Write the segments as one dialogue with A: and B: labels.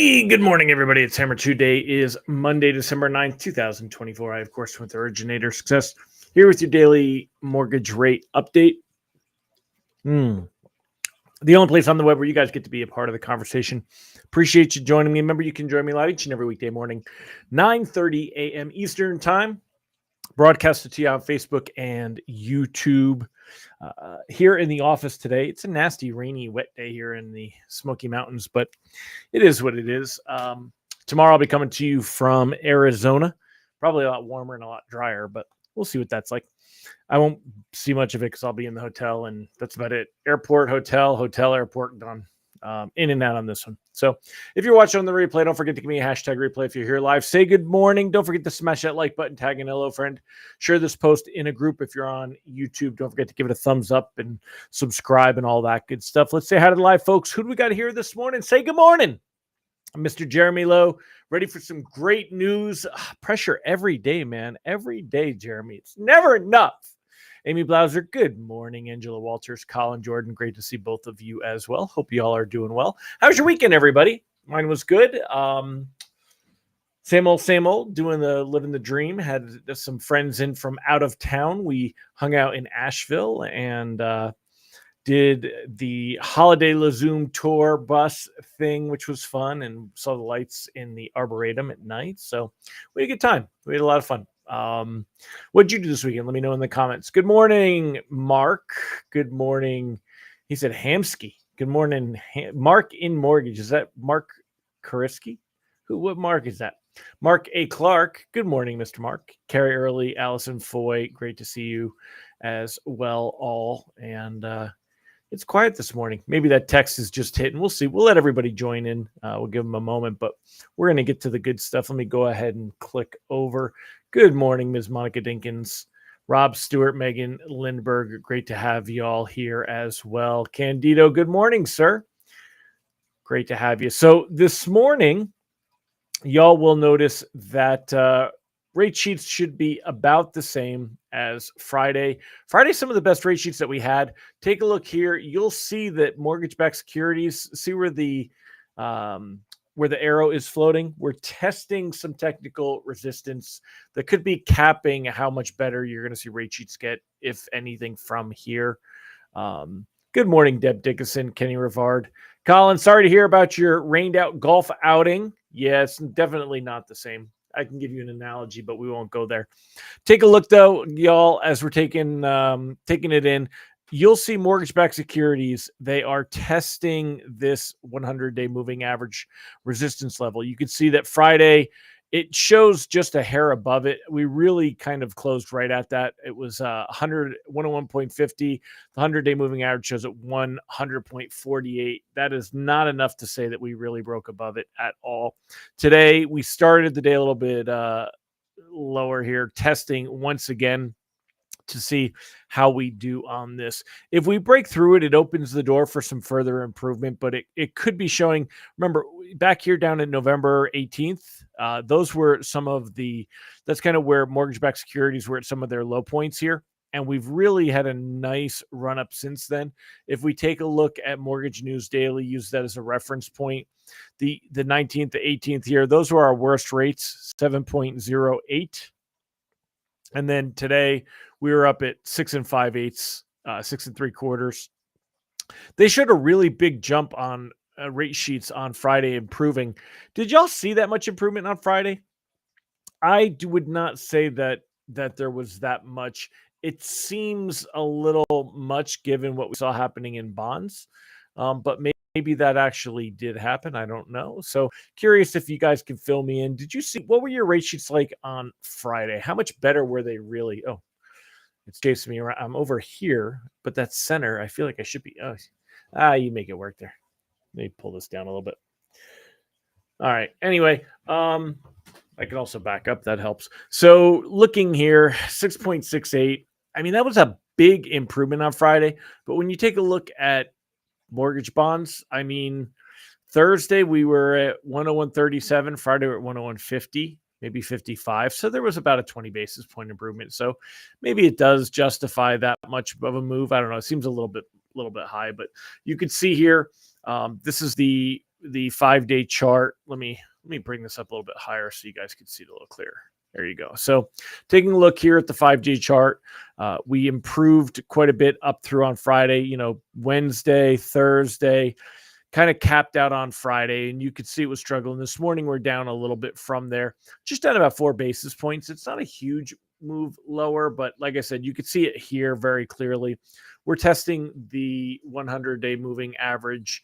A: Good morning, everybody. It's Hammer. Today is Monday, December 9th, 2024. I, of course, with Originator Success, here with your daily mortgage rate update. The only place on the web where you guys get to be a part of the conversation. Appreciate you joining me. Remember, you can join me live each and every weekday morning, 9:30 a.m. Eastern Time. Broadcasted to you on Facebook and YouTube. Here in the office today, it's a nasty, rainy, wet day here in the Smoky Mountains, but it is what it is. Tomorrow I'll be coming to you from Arizona. Probably a lot warmer and a lot drier, but we'll see what that's like. I won't see much of it because I'll be in the hotel, and that's about it. Airport, hotel, airport, done. In and out on this one. So if you're watching on the replay, don't forget to give me a hashtag replay if you're here live. Say good morning. Don't forget to smash that like button, tag an hello friend. Share this post in a group if you're on YouTube. Don't forget to give it a thumbs up and subscribe and all that good stuff. Let's say hi to the live folks. Who do we got here this morning? Say good morning. Mr. Jeremy Lowe, ready for some great news. Pressure every day, man. Every day, Jeremy. It's never enough. Amy Blauser, good morning. Angela Walters, Colin Jordan, great to see both of you as well. Hope you all are doing well. How's your weekend, everybody? Mine was good. Same old, living the dream. Had some friends in from out of town. We hung out in Asheville and did the Holiday Lazoom tour bus thing, which was fun, and saw the lights in the Arboretum at night. So we had a good time. We had a lot of fun. What did you do this weekend? Let me know in the comments. Good morning, Mark. Good morning. He said Hamsky. Good morning, Mark in Mortgage. Is that Mark Kariski? What Mark is that? Mark A. Clark. Good morning, Mr. Mark. Carrie Early, Allison Foy. Great to see you as well, all. And it's quiet this morning. Maybe that text is just hitting. We'll see. We'll let everybody join in. We'll give them a moment, but we're going to get to the good stuff. Let me go ahead and click over. Good morning, Ms. Monica Dinkins, Rob Stewart, Megan Lindberg. Great to have you all here as well. Candido, good morning, sir. Great to have you. So this morning, y'all will notice that rate sheets should be about the same as Friday. Friday, some of the best rate sheets that we had. Take a look here. You'll see that mortgage-backed securities, see where the arrow is floating. We're testing some technical resistance that could be capping how much better you're going to see rate sheets get, if anything, from here. Good morning, Deb Dickinson, Kenny Rivard. Colin, sorry to hear about your rained out golf outing. Yes, definitely not the same. I can give you an analogy, but we won't go there. Take a look, though, y'all, as we're taking it in. You'll see mortgage-backed securities. They are testing this 100-day moving average resistance level. You can see that Friday, it shows just a hair above it. We really kind of closed right at that. It was 101.50. The 100-day moving average shows at 100.48. That is not enough to say that we really broke above it at all. Today, we started the day a little bit lower here, testing once again to see how we do on this. If we break through it, it opens the door for some further improvement, but it could be showing. Remember, back here down in November 18th, those were that's kind of where mortgage-backed securities were at some of their low points here. And we've really had a nice run up since then. If we take a look at Mortgage News Daily, use that as a reference point, the 19th, the 18th here, those were our worst rates, 7.08. And then today we were up at 6 5/8, 6 3/4. They showed a really big jump on rate sheets on Friday, improving. Did y'all see that much improvement on Friday? I would not say that there was that much. It seems a little much given what we saw happening in bonds, but maybe that actually did happen. I don't know. So curious if you guys can fill me in. Did you see, what were your rate sheets like on Friday? How much better were they really? Oh, it's chasing me around. I'm over here, but that's center. I feel like I should be. You make it work there. Let me pull this down a little bit. All right. Anyway, I can also back up. That helps. So looking here, 6.68. I mean, that was a big improvement on Friday. But when you take a look at mortgage bonds, I mean, Thursday we were at 101.37. Friday we're at 101.50, maybe 55. So there was about a 20 basis point improvement. So maybe it does justify that much of a move. I don't know. It seems a little bit high, but you could see here, this is the the 5-day chart, let me bring this up a little bit higher so you guys can see it a little clearer. There you go. So taking a look here at the 5-day chart, we improved quite a bit up through on Friday, Wednesday, Thursday, kind of capped out on Friday, and you could see it was struggling. This morning, we're down a little bit from there, just down about 4 basis points. It's not a huge move lower, but like I said, you could see it here very clearly. We're testing the 100-day moving average.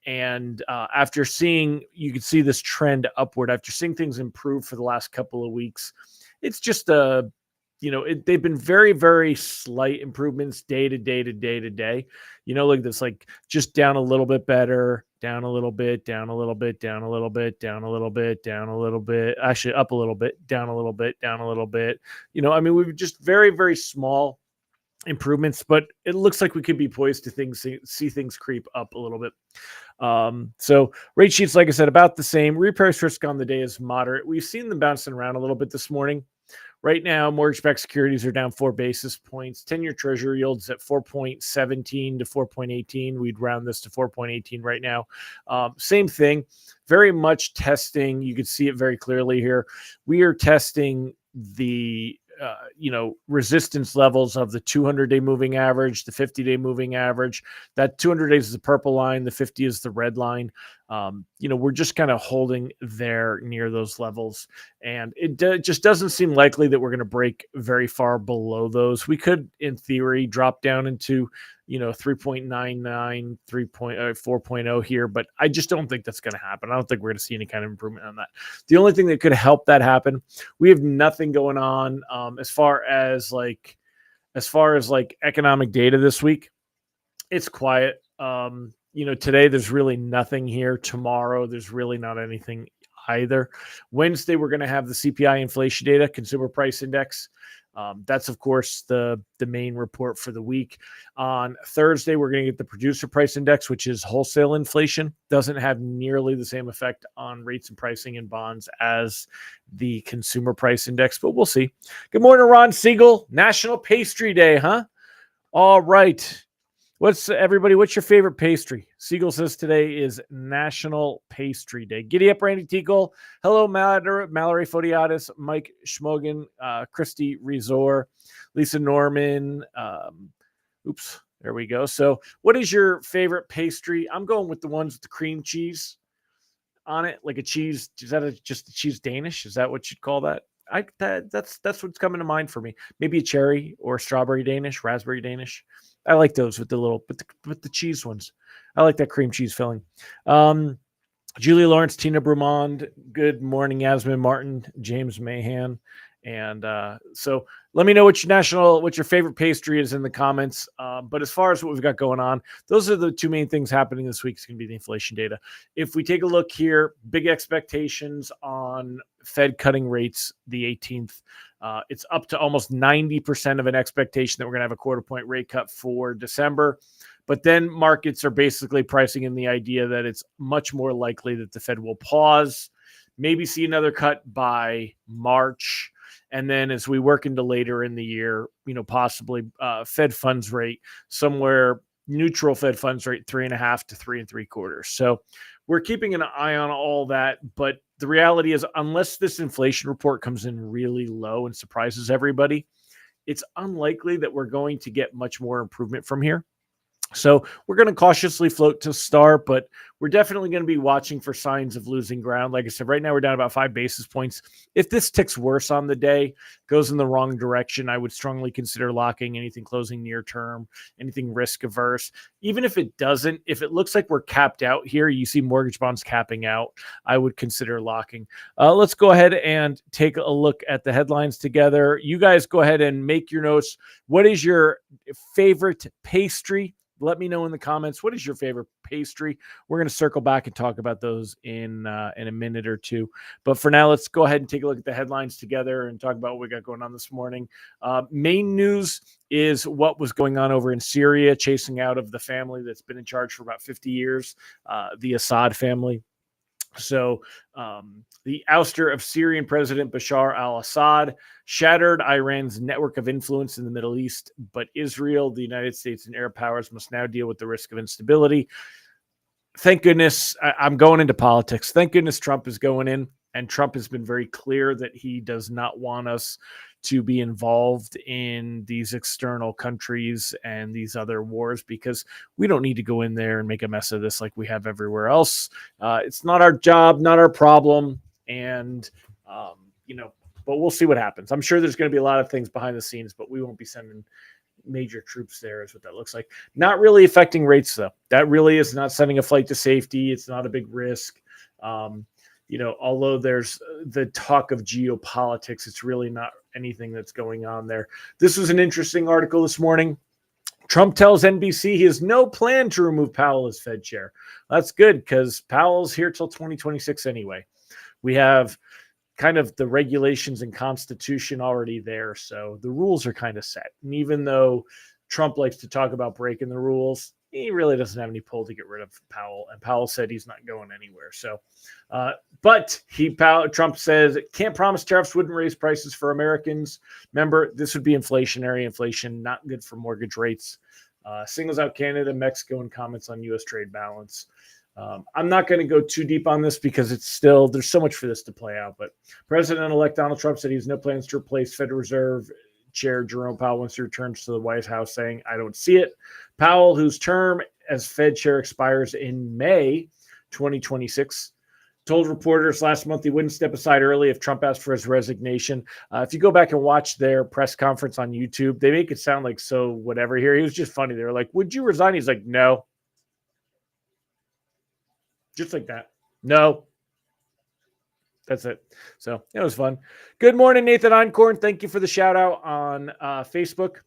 A: And after seeing, you can see this trend upward, after seeing things improve for the last couple of weeks, it's just they've been very, very slight improvements day to day to day to day. Like this, like just down a little bit better, down a little bit, down a little bit, down a little bit, down a little bit, down a little bit, actually up a little bit, down a little bit, down a little bit. We've just very, very small improvements, but it looks like we could be poised to see things creep up a little bit. So rate sheets, like I said, about the same. Reprice risk on the day is moderate. We've seen them bouncing around a little bit this morning. Right now, mortgage-backed securities are down 4 basis points. 10-year Treasury yields at 4.17 to 4.18. We'd round this to 4.18 right now. Same thing, very much testing. You can see it very clearly here. We are testing the resistance levels of the 200-day moving average, the 50-day moving average. That 200 days is the purple line, the 50 is the red line. We're just kind of holding there near those levels, and it just doesn't seem likely that we're going to break very far below those. We could, in theory, drop down into 3.99, 4.0 here, but I just don't think that's going to happen. I don't think we're going to see any kind of improvement on that. The only thing that could help that happen, we have nothing going on as far as economic data this week. It's quiet. Today there's really nothing here. Tomorrow there's really not anything either. Wednesday we're going to have the CPI inflation data, consumer price index. That's, of course, the main report for the week. On Thursday, we're going to get the producer price index, which is wholesale inflation. Doesn't have nearly the same effect on rates and pricing in bonds as the consumer price index, but we'll see. Good morning, Ron Siegel. National Pastry Day, huh? All right. What's your favorite pastry? Siegel says today is National Pastry Day. Giddy up, Randy Teagle. Hello, Mallory Fodiatis, Mike Schmogen, Christy Rezor, Lisa Norman. There we go. So what is your favorite pastry? I'm going with the ones with the cream cheese on it, like a cheese. Is that just a cheese Danish? Is that what you'd call that? That's what's coming to mind for me. Maybe a cherry or strawberry Danish, raspberry Danish. I like those with the cheese ones. I like that cream cheese filling. Julia Lawrence, Tina Brumond. Good morning, Yasmin Martin, James Mahan. And so let me know what your favorite pastry is in the comments. But as far as what we've got going on, those are the two main things happening this week. It's going to be the inflation data. If we take a look here, big expectations on Fed cutting rates the 18th. It's up to almost 90% of an expectation that we're going to have a quarter-point rate cut for December. But then markets are basically pricing in the idea that it's much more likely that the Fed will pause, maybe see another cut by March. And then as we work into later in the year, possibly Fed funds rate somewhere neutral, Fed funds rate 3.5 to 3 3/4. So we're keeping an eye on all that. But the reality is, unless this inflation report comes in really low and surprises everybody, it's unlikely that we're going to get much more improvement from here. So we're going to cautiously float to start, but we're definitely going to be watching for signs of losing ground. Like I said, right now we're down about 5 basis points. If this ticks worse on the day, goes in the wrong direction, I would strongly consider locking anything closing near term, anything risk averse. Even if it doesn't, if it looks like we're capped out here, you see mortgage bonds capping out, I would consider locking. Let's go ahead and take a look at the headlines together. You guys go ahead and make your notes. What is your favorite pastry? Let me know in the comments. What is your favorite pastry? We're going to circle back and talk about those in a minute or two. But for now, let's go ahead and take a look at the headlines together and talk about what we got going on this morning. Main news is what was going on over in Syria, chasing out of the family that's been in charge for about 50 years, the Assad family. So the ouster of Syrian President Bashar al-Assad shattered Iran's network of influence in the Middle East, but Israel, the United States, and Arab powers must now deal with the risk of instability. thank goodness I'm going into politics. Thank goodness Trump is going in, and Trump has been very clear that he does not want us to be involved in these external countries and these other wars, because we don't need to go in there and make a mess of this like we have everywhere else. It's not our job, not our problem. And, but we'll see what happens. I'm sure there's going to be a lot of things behind the scenes, but we won't be sending major troops there, is what that looks like. Not really affecting rates, though. That really is not sending a flight to safety. It's not a big risk. Although there's the talk of geopolitics, it's really not anything that's going on there. This was an interesting article this morning. Trump tells NBC he has no plan to remove Powell as Fed chair. That's good, because Powell's here till 2026 anyway. We have kind of the regulations and constitution already there, so the rules are kind of set. And even though Trump likes to talk about breaking the rules, he really doesn't have any pull to get rid of Powell. And Powell said he's not going anywhere. So, Trump says can't promise tariffs wouldn't raise prices for Americans. Remember, this would be inflationary. Inflation, not good for mortgage rates. Singles out Canada, Mexico, and comments on U.S. trade balance. I'm not going to go too deep on this because there's so much for this to play out. But President-elect Donald Trump said he has no plans to replace Federal Reserve Chair Jerome Powell once he returns to the White House, saying, I don't see it. Powell, whose term as Fed chair expires in May 2026, told reporters last month he wouldn't step aside early if Trump asked for his resignation. If you go back and watch their press conference on YouTube, they make it sound like so whatever here. He was just funny. They were like, would you resign? He's like, no. Just like that. No. That's it. So it was fun. Good morning, Nathan Einkorn. Thank you for the shout out on Facebook.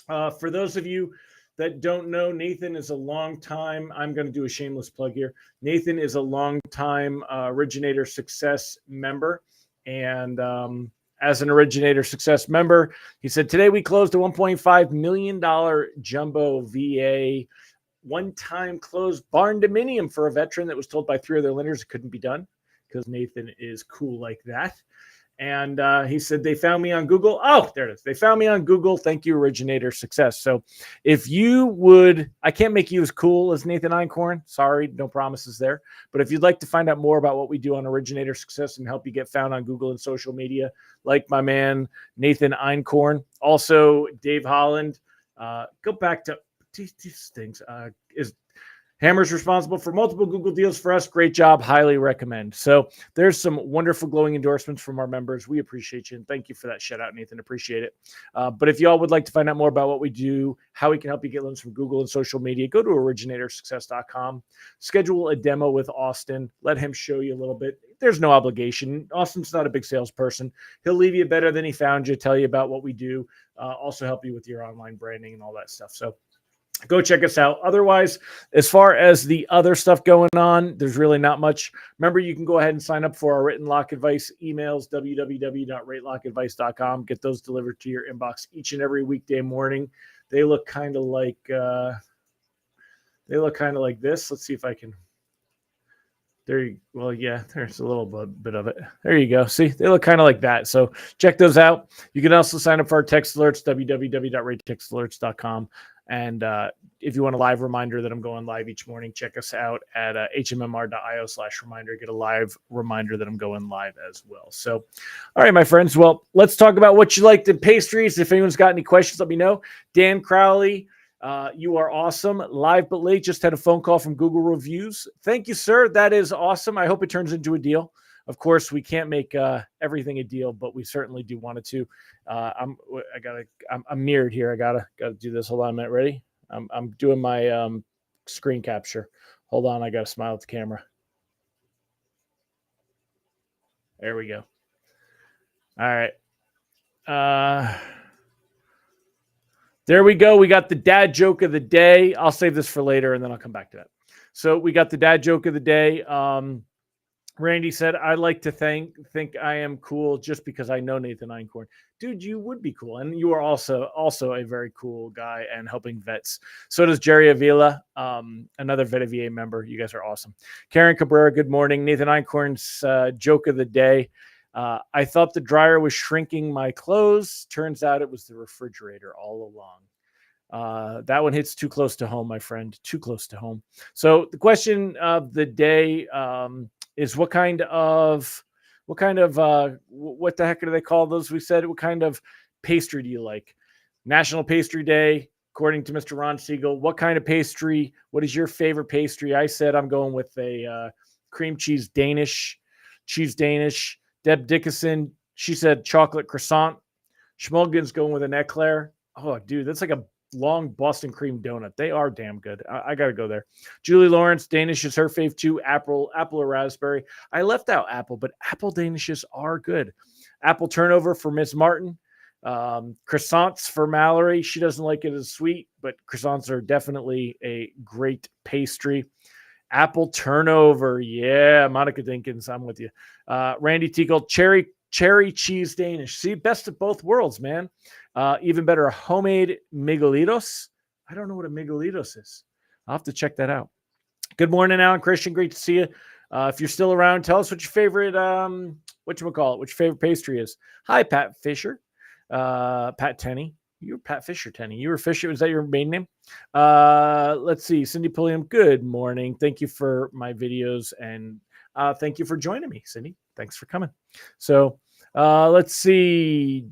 A: For those of you that don't know, Nathan is a long time. I'm going to do a shameless plug here. Nathan is a long time Originator Success member. And as an Originator Success member, he said, today we closed a $1.5 million jumbo VA one-time closed barn dominium for a veteran that was told by 3 other lenders it couldn't be done, because Nathan is cool like that. And he said, they found me on Google. Oh, there it is. They found me on Google. Thank you, Originator Success. So if you would, I can't make you as cool as Nathan Einkorn. Sorry, no promises there. But if you'd like to find out more about what we do on Originator Success and help you get found on Google and social media, like my man, Nathan Einkorn, also Dave Holland, go back to these things. Is Hammer's responsible for multiple Google deals for us. Great job. Highly recommend. So there's some wonderful glowing endorsements from our members. We appreciate you. And thank you for that shout out, Nathan. Appreciate it. But if y'all would like to find out more about what we do, how we can help you get loans from Google and social media, go to originatorssuccess.com. Schedule a demo with Austin. Let him show you a little bit. There's no obligation. Austin's not a big salesperson. He'll leave you better than he found you, tell you about what we do, also help you with your online branding and all that stuff. So go check us out. Otherwise, as far as the other stuff going on, there's really not much. Remember, you can go ahead and sign up for our written lock advice emails, www.ratelockadvice.com. Get those delivered to your inbox each and every weekday morning. They look kind of like this. Let's see if I can. There's a little bit of it. There you go. See, they look kind of like that. So check those out. You can also sign up for our text alerts, www.ratetextalerts.com. And if you want a live reminder that I'm going live each morning, check us out at hmmr.io/reminder. Get a live reminder that I'm going live as well. So, all right, my friends. Well, let's talk about what you liked in pastries. If anyone's got any questions, let me know. Dan Crowley, you are awesome. Live but late. Just had a phone call from Google Reviews. Thank you, sir. That is awesome. I hope it turns into a deal. Of course, we can't make everything a deal, but we certainly do want it to. I'm mirrored here. I gotta do this. Hold on a minute. Ready? I'm doing my screen capture. Hold on. I gotta smile at the camera. There we go. All right. There we go. We got the dad joke of the day. I'll save this for later, and then I'll come back to that. So we got the dad joke of the day. Randy said, I like to think I am cool just because I know Nathan Einkorn. Dude, you would be cool. And you are also a very cool guy and helping vets. So does Jerry Avila, another Vet VA member. You guys are awesome. Karen Cabrera, good morning. Nathan Einkorn's joke of the day. I thought the dryer was shrinking my clothes. Turns out it was the refrigerator all along. That one hits too close to home, my friend. Too close to home. So the question of the day is what what the heck do they call those? We said, what kind of pastry do you like? National Pastry Day, according to Mr. Ron Siegel. What kind of pastry? What is your favorite pastry? I said I'm going with a cream cheese Danish. Deb Dickinson, she said chocolate croissant. Schmulgen's going with an eclair. Oh, dude, that's like a long Boston cream donut. They are damn good. I got to go there. Julie Lawrence, Danish is her fave too. Apple or raspberry. I left out apple, but apple Danishes are good. Apple turnover for Miss Martin. Croissants for Mallory. She doesn't like it as sweet, but croissants are definitely a great pastry. Apple turnover. Yeah, Monica Dinkins, I'm with you. Randy Tickle, cherry cheese Danish. See, best of both worlds, man. Even better, homemade miguelitos. I don't know what a miguelitos is. I'll have to check that out. Good morning, Alan Christian. Great to see you. If you're still around, tell us what your favorite what your favorite pastry is. Hi, Pat Fisher. Pat Tenney. You're Pat Fisher, Tenney. You were Fisher. Was that your maiden name? Let's see. Cindy Pulliam, good morning. Thank you for my videos and thank you for joining me, Cindy. Thanks for coming. So let's see.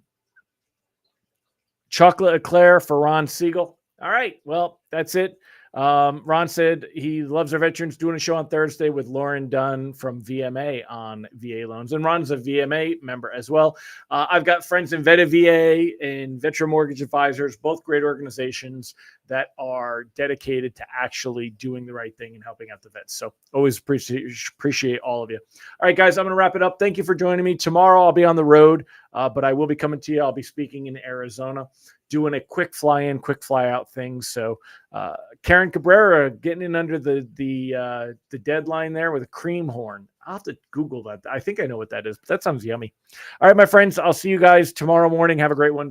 A: Chocolate eclair for Ron Siegel. All right. Well, that's it. Ron said he loves our veterans, doing a show on Thursday with Lauren Dunn from VMA on VA loans. And Ron's a VMA member as well. I've got friends in Veta VA and Veteran Mortgage Advisors, both great organizations that are dedicated to actually doing the right thing and helping out the vets. So always appreciate all of you. All right, guys, I'm going to wrap it up. Thank you for joining me. Tomorrow I'll be on the road, but I will be coming to you. I'll be speaking in Arizona, doing a quick fly in, quick fly out thing. So Karen Cabrera getting in under the deadline there with a cream horn. I'll have to Google that. I think I know what that is, but that sounds yummy. All right, my friends, I'll see you guys tomorrow morning. Have a great one.